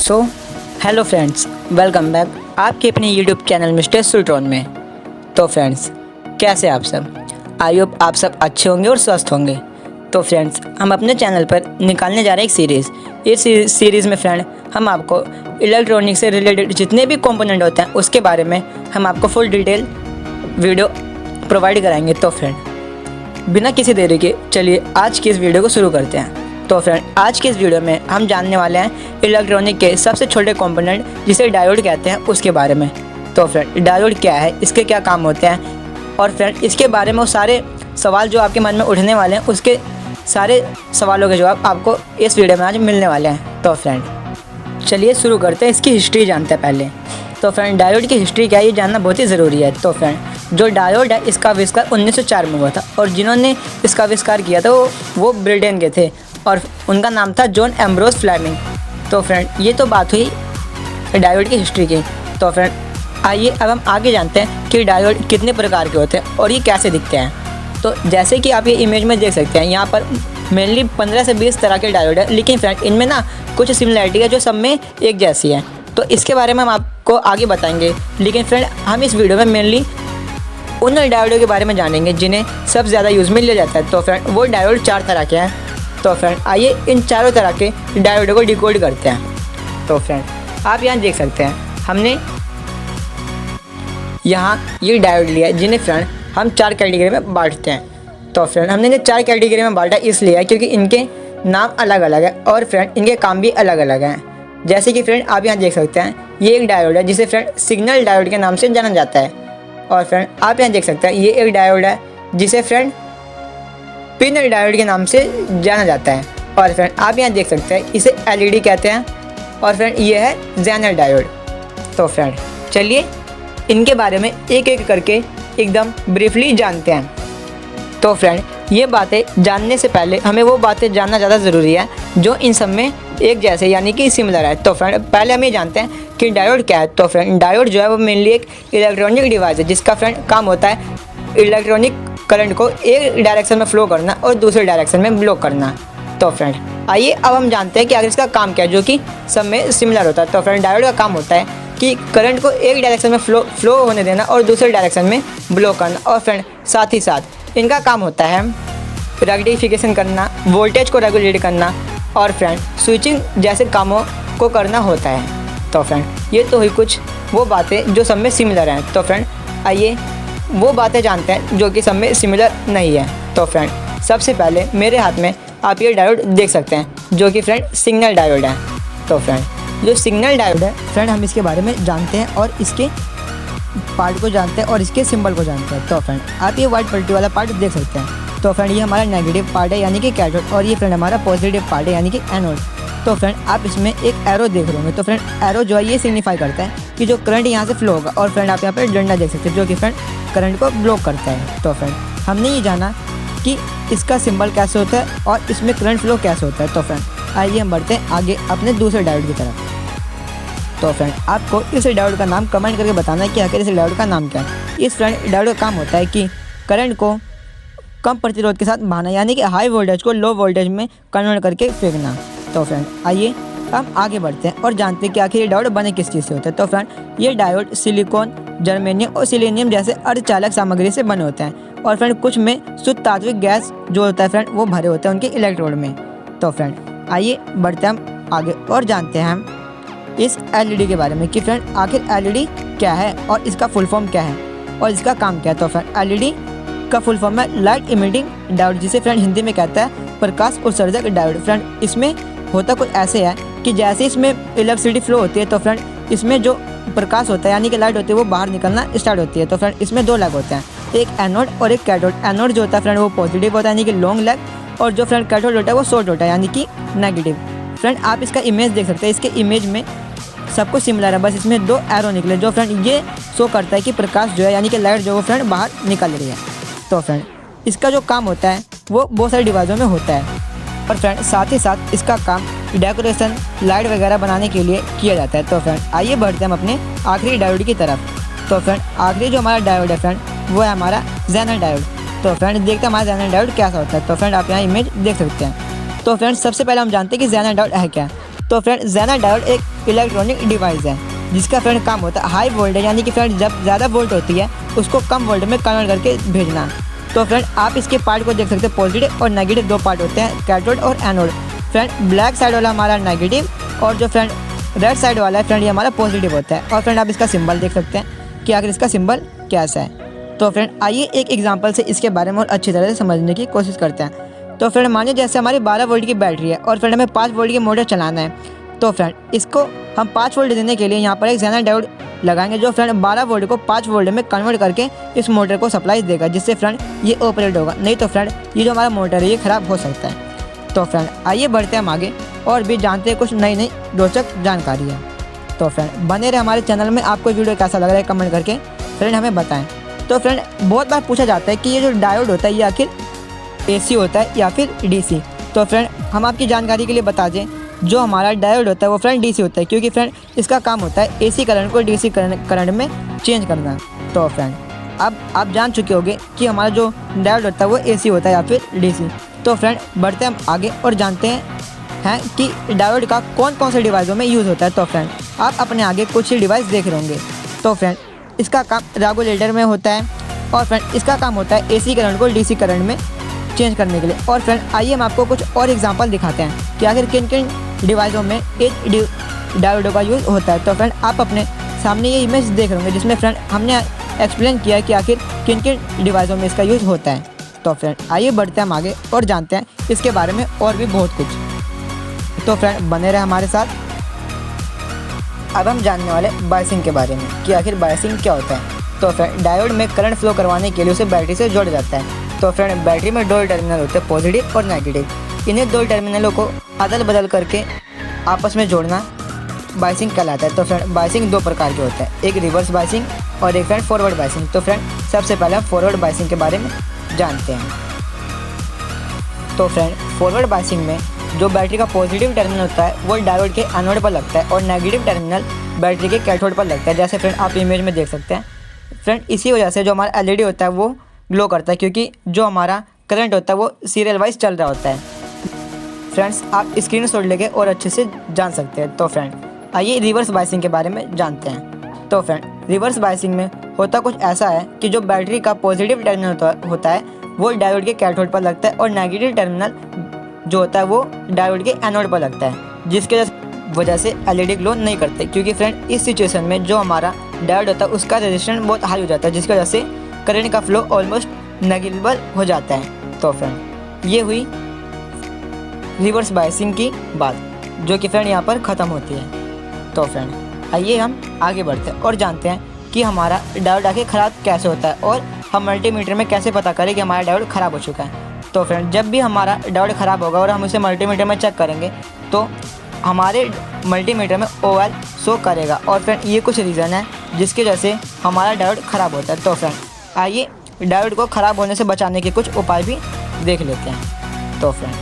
So hello friends, welcome back आपके अपने YouTube channel mister सुल्ट्रॉन में। तो फ्रेंड्स, कैसे आप सब? आई होप आप सब अच्छे होंगे और स्वस्थ होंगे। तो फ्रेंड्स, हम अपने चैनल पर निकालने जा रहे हैं एक सीरीज़। इस सीरीज़ में फ्रेंड हम आपको इलेक्ट्रॉनिक से रिलेटेड जितने भी कंपोनेंट होते हैं उसके बारे में हम आपको फुल डिटेल वीडियो प्रोवाइड कराएंगे। तो फ्रेंड, बिना किसी देरी के चलिए आज की इस वीडियो को शुरू करते हैं। तो फ्रेंड, आज के इस वीडियो में हम जानने वाले हैं इलेक्ट्रॉनिक के सबसे छोटे कंपोनेंट जिसे डायोड कहते हैं उसके बारे में। तो फ्रेंड, डायोड क्या है, इसके क्या काम होते हैं, और फ्रेंड इसके बारे में वो सारे सवाल जो आपके मन में उठने वाले हैं उसके सारे सवालों के जवाब आपको इस वीडियो में आज मिलने वाले हैं। तो फ्रेंड, चलिए शुरू करते हैं, इसकी हिस्ट्री जानते हैं पहले। तो फ्रेंड, डायोड की हिस्ट्री क्या है ये जानना बहुत ही ज़रूरी है। तो फ्रेंड, जो डायोड है इसका आविष्कार 1904 में हुआ था और जिन्होंने इसका आविष्कार किया था वो ब्रिटेन के थे और उनका नाम था जॉन एम्ब्रोस फ्लेमिंग। तो फ्रेंड, ये तो बात हुई डायोड की हिस्ट्री की। तो फ्रेंड, आइए अब हम आगे जानते हैं कि डायोड कितने प्रकार के होते हैं और ये कैसे दिखते हैं। तो जैसे कि आप ये इमेज में देख सकते हैं, यहाँ पर मेनली 15 से 20 तरह के डायोड है, लेकिन फ्रेंड इनमें ना कुछ सिमिलरिटी है जो सब में एक जैसी है। तो इसके बारे में हम आपको आगे बताएंगे, लेकिन फ्रेंड हम इस वीडियो में मेनली उन डायोडों के बारे में जानेंगे जिन्हें सबसे ज़्यादा यूज़ में लिया जाता है। तो फ्रेंड, वो डायोड 4 तरह के हैं। तो फ्रेंड, आइए इन चारों तरह के डायोडों को डिकोड करते हैं। तो फ्रेंड, आप यहाँ देख सकते हैं हमने यहाँ ये डायोड लिया है जिन्हें फ्रेंड हम 4 कैटेगरी में बांटते हैं। तो फ्रेंड, हमने इन्हें 4 कैटेगरी में बांटा इसलिए क्योंकि इनके नाम अलग अलग है और फ्रेंड इनके काम भी अलग अलग हैं। जैसे कि फ्रेंड आप यहाँ देख सकते हैं, ये एक डायोड है जिसे फ्रेंड सिग्नल डायोड के नाम से जाना जाता है। और फ्रेंड आप यहाँ देख सकते हैं, ये एक डायोड है जिसे फ्रेंड पिन डायोड के नाम से जाना जाता है। और फ्रेंड आप यहाँ देख सकते हैं, इसे एलईडी कहते हैं। और फ्रेंड ये है ज़ेनर डायोड। तो फ्रेंड चलिए इनके बारे में एक एक करके एकदम ब्रीफली जानते हैं। तो फ्रेंड, ये बातें जानने से पहले हमें वो बातें जानना ज़्यादा ज़रूरी है जो इन सब में एक जैसे यानी कि सिमिलर है। तो फ्रेंड पहले हम ये जानते हैं कि डायोड क्या है। तो फ्रेंड, डायोड जो है वो मेनली एक इलेक्ट्रॉनिक डिवाइस है जिसका फ्रेंड काम होता है इलेक्ट्रॉनिक करंट को एक डायरेक्शन में फ्लो करना और दूसरे डायरेक्शन में ब्लॉक करना। तो फ्रेंड आइए अब हम जानते हैं कि आखिर इसका काम क्या है जो कि सब में सिमिलर होता है। तो फ्रेंड, डायोड का काम होता है कि करंट को एक डायरेक्शन में फ्लो होने देना और दूसरे डायरेक्शन में ब्लॉक करना। और फ्रेंड साथ ही साथ इनका काम होता है रेक्टिफिकेशन करना, वोल्टेज को रेगुलेट करना और फ्रेंड स्विचिंग जैसे कामों को करना होता है। तो फ्रेंड ये तो हुई कुछ वो बातें जो सब में सिमिलर हैं। तो फ्रेंड आइए वो बातें जानते हैं जो कि सब में सिमिलर नहीं है। तो फ्रेंड सबसे पहले मेरे हाथ में आप ये डायोड देख सकते हैं जो कि फ्रेंड सिग्नल डायोड है। तो फ्रेंड जो सिग्नल डायोड है फ्रेंड हम इसके बारे में जानते हैं और इसके पार्ट को जानते हैं और इसके सिंबल को जानते हैं। तो फ्रेंड आप ये वाइट पट्टी वाला पार्ट देख सकते हैं। तो फ्रेंड ये हमारा नेगेटिव पार्ट है यानी कि कैथोड और ये फ्रेंड हमारा पॉजिटिव पार्ट है यानी कि एनोड। तो फ्रेंड आप इसमें एक एरो देख रहे होंगे। तो फ्रेंड एरो जो है ये सिग्निफाई करता है कि जो करंट यहाँ से फ्लो होगा। और फ्रेंड आप यहाँ पर डंडा देख सकते हैं जो कि फ्रेंड करंट को ब्लॉक करता है। तो फ्रेंड हमने ये जाना कि इसका सिंबल कैसे होता है और इसमें करंट फ्लो कैसे होता है। तो फ्रेंड आइए हम बढ़ते हैं आगे अपने दूसरे डायोड की तरफ। तो फ्रेंड आपको इस डायोड का नाम कमेंट करके बताना है कि आखिर इस डायोड का नाम क्या है। इस फ्रेंड डायोड का काम होता है कि करंट को कम प्रतिरोध के साथ बहाना यानी कि हाई वोल्टेज को लो वोल्टेज में कन्वर्ट करके फेंकना। तो फ्रेंड आइए हम आगे बढ़ते हैं और जानते हैं कि आखिर ये डायोड बने किस चीज़ से होते हैं। तो फ्रेंड ये डायोड सिलिकॉन, जर्मेनियम और सिलेनियम जैसे अर्धचालक सामग्री से बने होते हैं। और फ्रेंड कुछ में शुद्ध तात्विक गैस जो होता है फ्रेंड वो भरे होते हैं उनके इलेक्ट्रोड में। तो फ्रेंड आइए बढ़ते हैं हम आगे और जानते हैं हम इस एलईडी के बारे में कि फ्रेंड आखिर एलईडी क्या है और इसका फुल फॉर्म क्या है और इसका काम क्या है। तो फ्रेंड एलईडी का फुल फॉर्म है लाइट इमिटिंग डायोड, जिसे फ्रेंड हिंदी में कहता है प्रकाश उत्सर्जक डायोड। फ्रेंड इसमें होता कुछ ऐसे है कि जैसे इसमें इलेक्ट्रिसिटी फ्लो होती है तो फ्रेंड इसमें जो प्रकाश होता है यानी कि लाइट होती है वो बाहर निकलना स्टार्ट होती है। तो फ्रेंड इसमें 2 लेग होते हैं, एक एनोड और एक कैथोड। एनोड जो होता है फ्रेंड वो पॉजिटिव होता है यानी कि लॉन्ग लेग, और जो फ्रेंड कैथोड होता है वो शॉर्ट होता है यानी कि नेगेटिव। फ्रेंड आप इसका इमेज देख सकते हैं, इसके इमेज में सब कुछ सिमिलर है, बस इसमें 2 एरो निकले जो फ्रेंड ये शो करता है कि प्रकाश जो है यानी कि लाइट जो वो फ्रेंड बाहर निकल रही है। तो फ्रेंड इसका जो काम होता है वो बहुत सारे डिवाइसों में होता है और फ्रेंड साथ ही साथ इसका काम डेकोरेशन लाइट वगैरह बनाने के लिए किया जाता है। तो फ्रेंड आइए बढ़ते हैं हम अपने आखिरी डायोड की तरफ। तो फ्रेंड आखिरी जो हमारा डायोड है फ्रेंड वो है हमारा ज़ेनर डायोड। तो फ्रेंड देखते हैं हमारा ज़ेनर डायोड कैसा होता है। तो फ्रेंड आप यहाँ इमेज देख सकते हैं। तो फ्रेंड सबसे पहले हम जानते हैं कि ज़ेनर डायोड है क्या। तो फ्रेंड ज़ेना डायोड एक इलेक्ट्रॉनिक डिवाइस है जिसका फ्रेंड काम होता है हाई वोल्टेज, यानी कि फ्रेंड जब ज़्यादा वोल्ट होती है उसको कम वोल्ट में कन्वर्ट करके भेजना। तो फ्रेंड आप इसके पार्ट को देख सकते हैं, पॉजिटिव और नेगेटिव दो पार्ट होते हैं, कैथोड और एनोड। फ्रेंड ब्लैक साइड वाला हमारा नेगेटिव और जो फ्रेंड रेड साइड वाला है फ्रेंड ये हमारा पॉजिटिव होता है। और फ्रेंड आप इसका सिंबल देख सकते हैं कि आखिर इसका सिंबल कैसा है। तो फ्रेंड आइए एक एग्जांपल से इसके बारे में और अच्छी तरह से समझने की कोशिश करते हैं। तो फ्रेंड मानिए जैसे हमारी 12 वोल्ट की बैटरी है और फ्रेंड हमें 5 वोल्ट की मोटर चलाना है। तो फ्रेंड इसको हम 5 वोल्ट देने के लिए यहाँ पर एक ज़ेना डायोड लगाएंगे जो फ्रेंड 12 वोल्ट को 5 वोल्ट में कन्वर्ट करके इस मोटर को सप्लाई देगा, जिससे फ्रेंड ये ऑपरेट होगा। नहीं तो फ्रेंड ये जो हमारा मोटर है ये ख़राब हो सकता है। तो फ्रेंड आइए बढ़ते हैं हम आगे और भी जानते हैं कुछ नई नई रोचक जानकारी है। तो फ्रेंड बने रहे हमारे चैनल में। आपको वीडियो कैसा लग रहा है कमेंट करके फ्रेंड हमें बताएं। तो फ्रेंड बहुत बार पूछा जाता है कि ये जो डायोड होता है ये आखिर AC होता है या फिर DC। तो फ्रेंड हम आपकी जानकारी के लिए बता दें, जो हमारा डायोड होता है वो फ्रेंड DC होता है, क्योंकि फ्रेंड इसका काम होता है AC करंट को DC करंट में चेंज करना। तो फ्रेंड अब आप जान चुके होंगे कि हमारा जो डायोड होता है वो AC होता है या फिर DC। तो फ्रेंड बढ़ते हैं हम आगे और जानते हैं कि डायोड का कौन कौन से डिवाइसों में यूज़ होता है। तो फ्रेंड आप अपने आगे कुछ ही डिवाइस देख रहे होंगे। तो फ्रेंड इसका काम रेगुलेटर में होता है और फ्रेंड इसका काम होता है AC करंट को DC करंट में चेंज करने के लिए। और फ्रेंड आइए हम आपको कुछ और एग्जांपल दिखाते हैं कि आखिर किन किन डिवाइसों में एक डायोड का यूज़ होता है। तो फ्रेंड आप अपने सामने ये इमेज देख रहे होंगे जिसमें फ्रेंड हमने एक्सप्लेन किया है कि आखिर किन किन डिवाइसों में इसका यूज़ होता है। तो फ्रेंड आइए बढ़ते हैं हम आगे और जानते हैं इसके बारे में और भी बहुत कुछ। तो फ्रेंड बने रहे हमारे साथ। अब हम जानने वाले बायसिंग के बारे में कि आखिर बायसिंग क्या होता है। तो फ्रेंड डायोड में करंट फ्लो करवाने के लिए उसे बैटरी से जोड़ा जाता है। तो फ्रेंड बैटरी में दो टर्मिनल होते हैं, पॉजिटिव और नेगेटिव। इन्हें दो टर्मिनलों को अदल बदल करके आपस में जोड़ना बायसिंग कहलाता है। तो फ्रेंड बायसिंग दो प्रकार के होते हैं, एक रिवर्स बायसिंग और एक फ्रेंड फॉरवर्ड बायसिंग। तो फ्रेंड सबसे पहले हम फॉरवर्ड बायसिंग के बारे में जानते हैं। तो फ्रेंड फॉरवर्ड बायसिंग में जो बैटरी का पॉजिटिव टर्मिनल होता है वो डायोड के एनोड पर लगता है और नेगेटिव टर्मिनल बैटरी के कैथोड पर लगता है, जैसे फ्रेंड आप इमेज में देख सकते हैं। फ्रेंड इसी वजह से जो हमारा LED होता है वो ग्लो करता है, क्योंकि जो हमारा करंट होता है वो सीरियल वाइज चल रहा होता है। फ्रेंड्स आप स्क्रीनशॉट लेके और अच्छे से जान सकते हैं। तो फ्रेंड आइए रिवर्स बायसिंग के बारे में जानते हैं। तो फ्रेंड रिवर्स बायसिंग में होता कुछ ऐसा है कि जो बैटरी का पॉजिटिव टर्मिनल होता है वो डायोड के कैथोड पर लगता है और नेगेटिव टर्मिनल जो होता है वो डायोड के एनोड पर लगता है, जिसके वजह से LED ग्लो नहीं करते। क्योंकि फ्रेंड इस सिचुएशन में जो हमारा डायोड होता है उसका रेजिस्टेंस बहुत हाई हो जाता है, जिसकी वजह से करंट का फ्लो ऑलमोस्ट नेग्लिजिबल हो जाता है। तो फ्रेंड ये हुई रिवर्स बायसिंग की बात, जो कि फ्रेंड यहाँ पर ख़त्म होती है। तो फ्रेंड आइए हम आगे बढ़ते हैं और जानते हैं कि हमारा डायोड आखिर ख़राब कैसे होता है और हम मल्टीमीटर में कैसे पता करें कि हमारा डायोड ख़राब हो चुका है। तो फ्रेंड जब भी हमारा डायोड ख़राब होगा और हम उसे मल्टीमीटर में चेक करेंगे तो हमारे मल्टीमीटर में OL शो करेगा। और फ्रेंड ये कुछ रीज़न है जिसकी वजह से हमारा डायोड ख़राब होता है। तो फ्रेंड आइए डायोड को ख़राब होने से बचाने के कुछ उपाय भी देख लेते हैं। तो फ्रेंड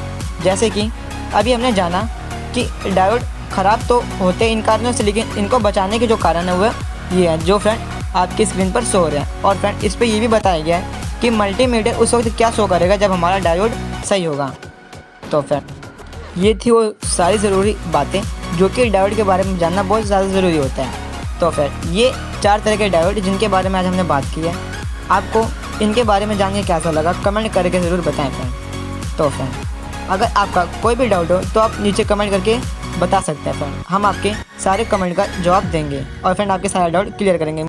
जैसे कि अभी हमने जाना कि डायोड ख़राब तो होते हैं इन कारणों से, लेकिन इनको बचाने के जो कारण है वो ये है जो फ्रेंड आपकी स्क्रीन पर शो हो रहे हैं। और फ्रेंड इस पर ये भी बताया गया है कि मल्टीमीटर उस वक्त क्या शो करेगा जब हमारा डायोड सही होगा। तो फ्रेंड ये थी वो सारी ज़रूरी बातें जो कि डायोड के बारे में जानना बहुत ज़्यादा ज़रूरी होता है। तो फ्रेंड ये 4 तरह के डायोड जिनके बारे में आज हमने बात की है, आपको इनके बारे में जान के कैसा लगा कमेंट करके ज़रूर बताएं फ्रेंड। तो फ्रेंड अगर आपका कोई भी डाउट हो तो आप नीचे कमेंट करके बता सकते हैं फ्रेंड, हम आपके सारे कमेंट का जवाब देंगे और फ्रेंड आपके सारे डाउट क्लियर करेंगे।